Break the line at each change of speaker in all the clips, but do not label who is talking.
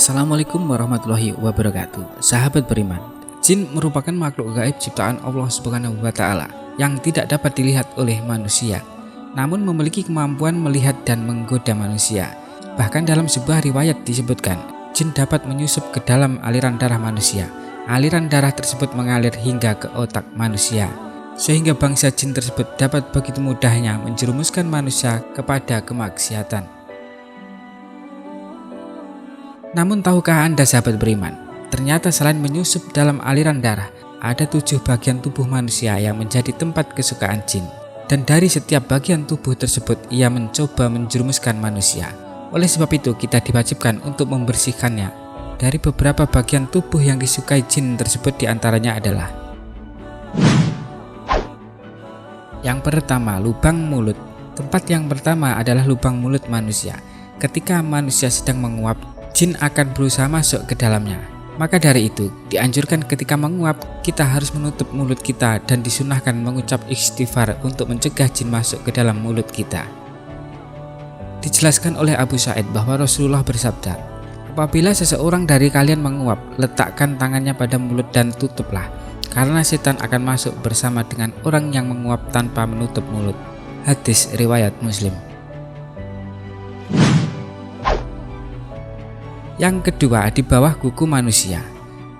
Assalamualaikum warahmatullahi wabarakatuh. Sahabat beriman, jin merupakan makhluk gaib ciptaan Allah Subhanahu wa Ta'ala yang tidak dapat dilihat oleh manusia, namun memiliki kemampuan melihat dan menggoda manusia. Bahkan dalam sebuah riwayat disebutkan, jin dapat menyusup ke dalam aliran darah manusia. Aliran darah tersebut mengalir hingga ke otak manusia, sehingga bangsa jin tersebut dapat begitu mudahnya menjerumuskan manusia kepada kemaksiatan. Namun tahukah Anda sahabat beriman, ternyata selain menyusup dalam aliran darah, ada 7 bagian tubuh manusia yang menjadi tempat kesukaan jin. Dan dari setiap bagian tubuh tersebut ia mencoba menjerumuskan manusia. Oleh sebab itu kita diwajibkan untuk membersihkannya. Dari beberapa bagian tubuh yang disukai jin tersebut diantaranya adalah: yang pertama, lubang mulut. Tempat yang pertama adalah lubang mulut manusia. Ketika manusia sedang menguap, jin akan berusaha masuk ke dalamnya. Maka dari itu, dianjurkan ketika menguap, kita harus menutup mulut kita dan disunahkan mengucap istighfar untuk mencegah jin masuk ke dalam mulut kita. Dijelaskan oleh Abu Sa'id bahwa Rasulullah bersabda, apabila seseorang dari kalian menguap, letakkan tangannya pada mulut dan tutuplah, karena setan akan masuk bersama dengan orang yang menguap tanpa menutup mulut. Hadis riwayat Muslim. Yang kedua, di bawah kuku manusia.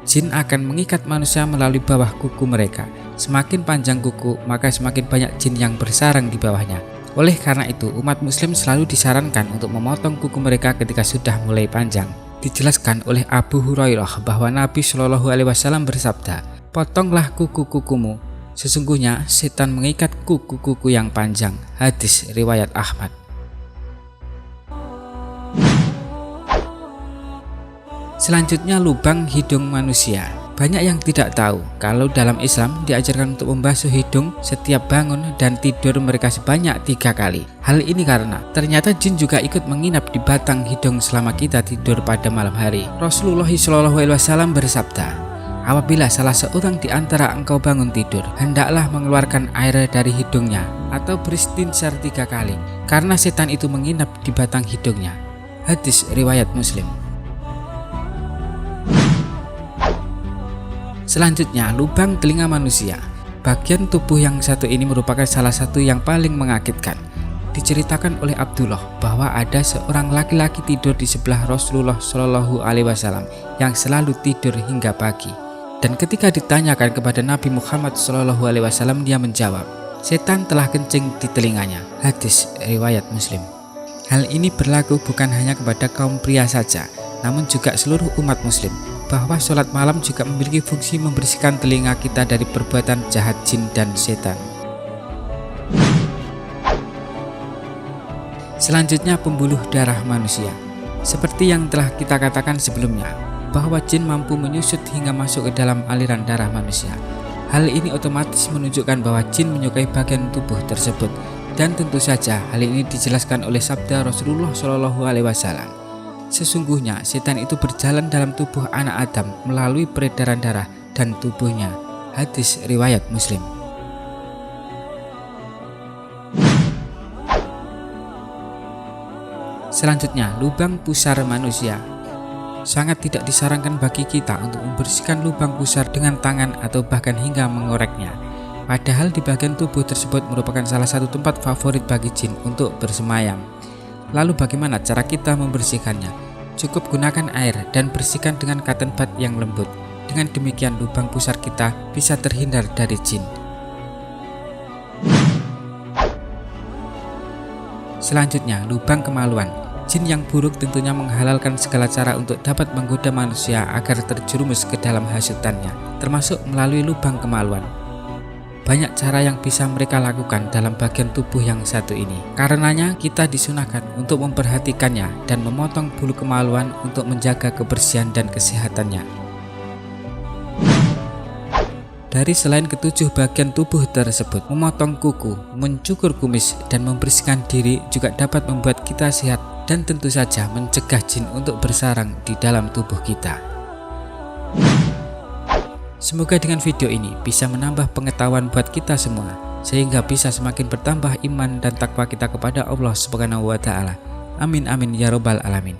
Jin akan mengikat manusia melalui bawah kuku mereka. Semakin panjang kuku, maka semakin banyak jin yang bersarang di bawahnya. Oleh karena itu, umat muslim selalu disarankan untuk memotong kuku mereka ketika sudah mulai panjang. Dijelaskan oleh Abu Hurairah bahwa Nabi Shallallahu Alaihi Wasallam bersabda, potonglah kuku-kukumu, sesungguhnya setan mengikat kuku-kuku yang panjang. Hadis riwayat Ahmad. Selanjutnya, lubang hidung manusia. Banyak yang tidak tahu kalau dalam Islam diajarkan untuk membasuh hidung setiap bangun dan tidur mereka sebanyak 3 kali. Hal ini karena ternyata jin juga ikut menginap di batang hidung selama kita tidur pada malam hari. Rasulullah SAW bersabda, apabila salah seorang di antara engkau bangun tidur, hendaklah mengeluarkan air dari hidungnya atau beristinsar 3 kali, karena setan itu menginap di batang hidungnya. Hadis riwayat Muslim. Selanjutnya, lubang telinga manusia. Bagian tubuh yang satu ini merupakan salah satu yang paling mengakitkan. Diceritakan oleh Abdullah bahwa ada seorang laki-laki tidur di sebelah Rasulullah Shallallahu Alaihi Wasallam yang selalu tidur hingga pagi. Dan ketika ditanyakan kepada Nabi Muhammad Shallallahu Alaihi Wasallam, dia menjawab, setan telah kencing di telinganya. Hadis riwayat Muslim. Hal ini berlaku bukan hanya kepada kaum pria saja, namun juga seluruh umat muslim, bahwa sholat malam juga memiliki fungsi membersihkan telinga kita dari perbuatan jahat jin dan setan. Selanjutnya, pembuluh darah manusia. Seperti yang telah kita katakan sebelumnya, bahwa jin mampu menyusut hingga masuk ke dalam aliran darah manusia. Hal ini otomatis menunjukkan bahwa jin menyukai bagian tubuh tersebut, dan tentu saja hal ini dijelaskan oleh sabda Rasulullah SAW. Sesungguhnya setan itu berjalan dalam tubuh anak Adam melalui peredaran darah dan tubuhnya. Hadis riwayat Muslim. Selanjutnya, lubang pusar manusia. Sangat tidak disarankan bagi kita untuk membersihkan lubang pusar dengan tangan atau bahkan hingga mengoreknya. Padahal di bagian tubuh tersebut merupakan salah satu tempat favorit bagi jin untuk bersemayam. Lalu bagaimana cara kita membersihkannya? Cukup gunakan air dan bersihkan dengan cotton bud yang lembut. Dengan demikian lubang pusar kita bisa terhindar dari jin. Selanjutnya, lubang kemaluan. Jin yang buruk tentunya menghalalkan segala cara untuk dapat menggoda manusia agar terjerumus ke dalam hasutannya, termasuk melalui lubang kemaluan. Banyak cara yang bisa mereka lakukan dalam bagian tubuh yang satu ini. Karenanya kita disunahkan untuk memperhatikannya dan memotong bulu kemaluan untuk menjaga kebersihan dan kesehatannya. Dari selain ke-7 bagian tubuh tersebut, memotong kuku, mencukur kumis, dan membersihkan diri juga dapat membuat kita sehat dan tentu saja mencegah jin untuk bersarang di dalam tubuh kita. Semoga dengan video ini bisa menambah pengetahuan buat kita semua, sehingga bisa semakin bertambah iman dan takwa kita kepada Allah Subhanahu wa Ta'ala. Amin amin ya robbal alamin.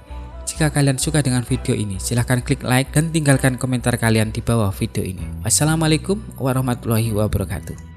Jika kalian suka dengan video ini, silahkan klik like dan tinggalkan komentar kalian di bawah video ini. Wassalamualaikum warahmatullahi wabarakatuh.